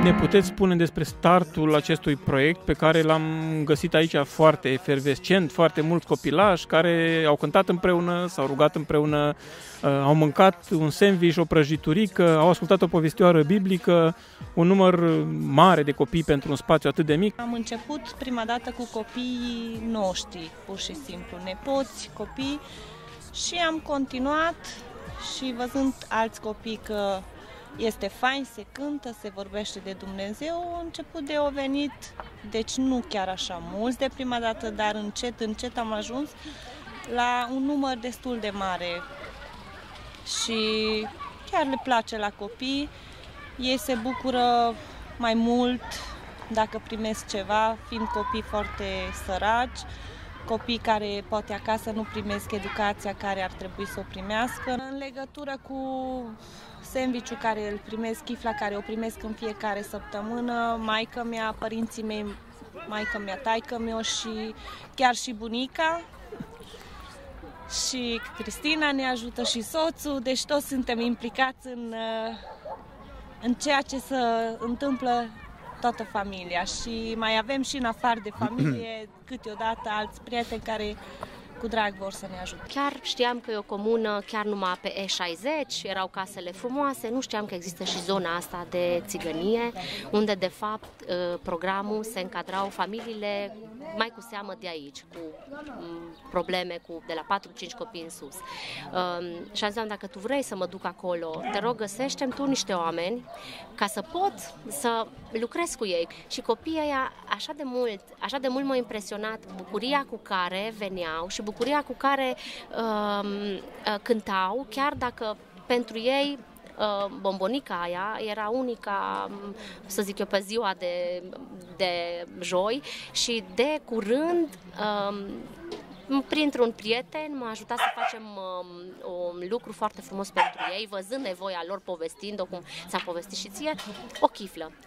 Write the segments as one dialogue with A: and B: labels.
A: ne puteți spune despre startul acestui proiect pe care l-am găsit aici foarte efervescent, foarte mulți copilași care au cântat împreună, s-au rugat împreună, au mâncat un sandwich, o prăjiturică, au ascultat o povestioară biblică, un număr mare de copii pentru un spațiu atât de mic.
B: Am început prima dată cu copiii noștri, pur și simplu, nepoți, copii, și am continuat și văzând alți copii că este fain, se cântă, se vorbește de Dumnezeu, a început de o venit, deci nu chiar așa mulți de prima dată, dar încet, încet am ajuns la un număr destul de mare și chiar le place la copii, ei se bucură mai mult dacă primesc ceva, fiind copii foarte săraci, copii care poate acasă nu primesc educația care ar trebui să o primească. În legătură cu sandwich-ul care îl primesc, chifla care o primesc în fiecare săptămână, maică-mea, părinții mei, maică-mea, taică-mea și chiar și bunica. Și Cristina ne ajută și soțul, deci toți suntem implicați în ceea ce se întâmplă toată familia și mai avem și în afară de familie câteodată alți prieteni care cu drag vor să ne ajute.
C: Chiar știam că e o comună chiar numai pe E60, erau casele frumoase, nu știam că există și zona asta de țigănie, unde de fapt programul se încadrau familiile mai cu seamă de aici, cu probleme de la 4-5 copii în sus. Și am zis, dacă tu vrei să mă duc acolo, te rog, găsește-mi tu niște oameni ca să pot să lucrez cu ei. Și copiii ăia așa de mult m-au impresionat bucuria cu care veneau și bucuria cu care cântau, chiar dacă pentru ei bombonica aia era unica, să zic eu, pe ziua de joi și de curând printr-un prieten m-a ajutat să facem un lucru foarte frumos pentru ei, văzând nevoia lor, povestind-o cum s-a povestit și ție,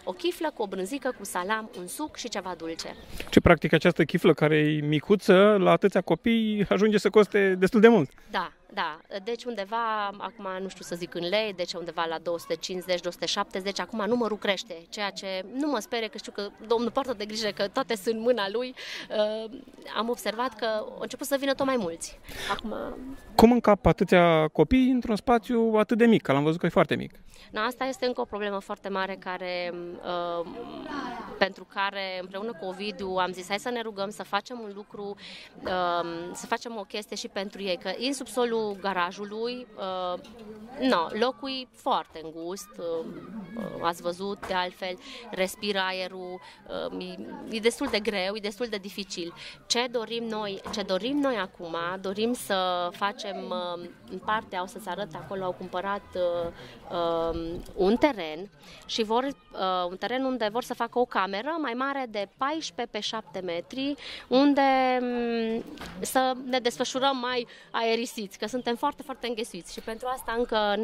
C: o chiflă cu o brânzică, cu salam, un suc și ceva dulce.
A: Ce practic această chiflă care e micuță, la atâția copii ajunge să coste destul de mult.
C: Da. Deci undeva, acum nu știu să zic în lei, deci undeva la 250-270, acum numărul crește, ceea ce nu mă sperie, că știu că Domnul poartă de grijă că toate sunt în mâna lui. Am observat că au început să vină tot mai mulți. Acum...
A: Cum încap atâția copii într-un spațiu atât de mic? Că l-am văzut că e foarte mic.
C: Asta este încă o problemă foarte mare pentru care împreună cu Ovidiu am zis hai să ne rugăm să facem un lucru, să facem o chestie și pentru ei, că în subsolul garajului locul e foarte îngust, ați văzut de altfel, respiră aerul, e destul de greu, e destul de dificil. Ce dorim noi acum? Dorim să facem în partea, o să-ți arăt acolo, au cumpărat un teren și un teren unde vor să facă o cameră mai mare de 14 pe 7 metri, unde să ne desfășurăm mai aerisiți, că suntem foarte, foarte înghesuiți și pentru asta încă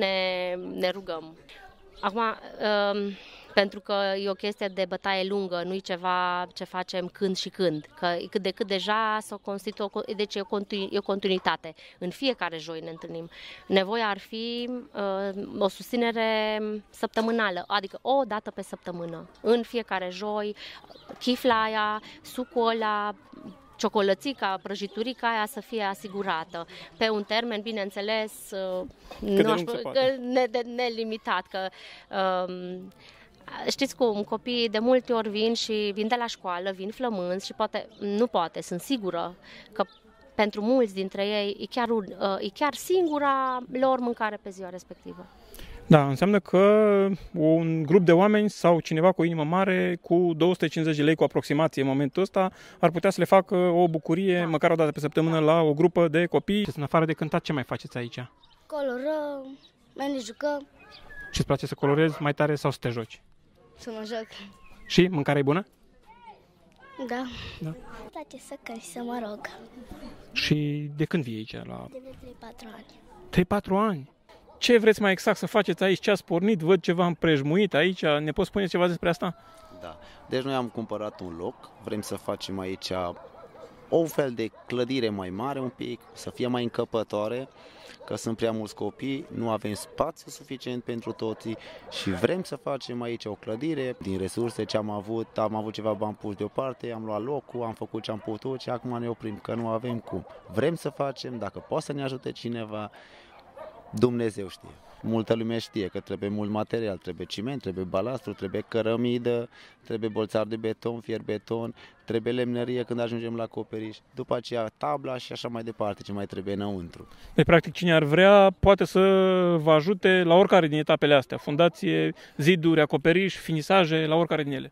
C: ne rugăm. Acum, pentru că e o chestie de bătaie lungă, nu e ceva ce facem când și când, că cât de cât deja deci e o continuitate. În fiecare joi ne întâlnim. Nevoia ar fi o susținere săptămânală, adică o dată pe săptămână. În fiecare joi, chifla aia, sucul ăla, ciocolățica, prăjiturica aia să fie asigurată. Pe un termen, bineînțeles, nelimitat, că știți cum, copiii de multe ori vin de la școală, vin flămânzi și sunt sigură că pentru mulți dintre ei e chiar singura lor mâncare pe ziua respectivă.
A: Da, înseamnă că un grup de oameni sau cineva cu o inimă mare, cu 250 de lei cu aproximație în momentul ăsta, ar putea să le facă o bucurie, măcar o dată pe săptămână, la o grupă de copii. În afară de cântat, ce mai faceți aici?
D: Colorăm, mai ne jucăm.
A: Și îți place să colorezi mai tare sau să te joci?
D: Să mă joc.
A: Și mâncarea e bună?
D: Da. Îmi place să cânt și să mă rog.
A: Și de când vii aici? De
D: 3-4 ani.
A: 3-4 ani? Ce vreți mai exact să faceți aici? Ce ați pornit? Văd ceva împrejmuit aici. Ne poți spune ceva despre asta?
E: Da. Deci noi am cumpărat un loc. Vrem să facem aici o fel de clădire mai mare un pic, să fie mai încăpătoare, că sunt prea mulți copii, nu avem spațiu suficient pentru toții și vrem să facem aici o clădire din resurse ce am avut ceva bani puși deoparte, am luat locul, am făcut ce am putut și acum ne oprim, că nu avem cum. Vrem să facem, dacă poate să ne ajute cineva, Dumnezeu știe. Multă lume știe că trebuie mult material, trebuie ciment, trebuie balastru, trebuie cărămidă, trebuie bolțar de beton, fier beton, trebuie lemnărie când ajungem la acoperiș, după aceea tabla și așa mai departe, ce mai trebuie înăuntru.
A: Deci, practic, cine ar vrea poate să vă ajute la oricare din etapele astea, fundație, ziduri, acoperiș, finisaje, la oricare din ele.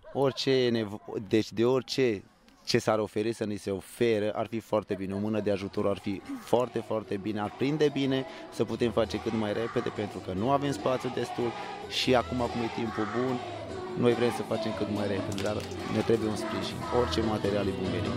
E: Deci de orice ce s-ar oferi să ni se oferă, ar fi foarte bine. O mână de ajutor ar fi foarte, foarte bine, ar prinde bine, să putem face cât mai repede, pentru că nu avem spațiu destul și acum, cum e timpul bun, noi vrem să facem cât mai repede, dar ne trebuie un sprijin. Orice material e bun venit.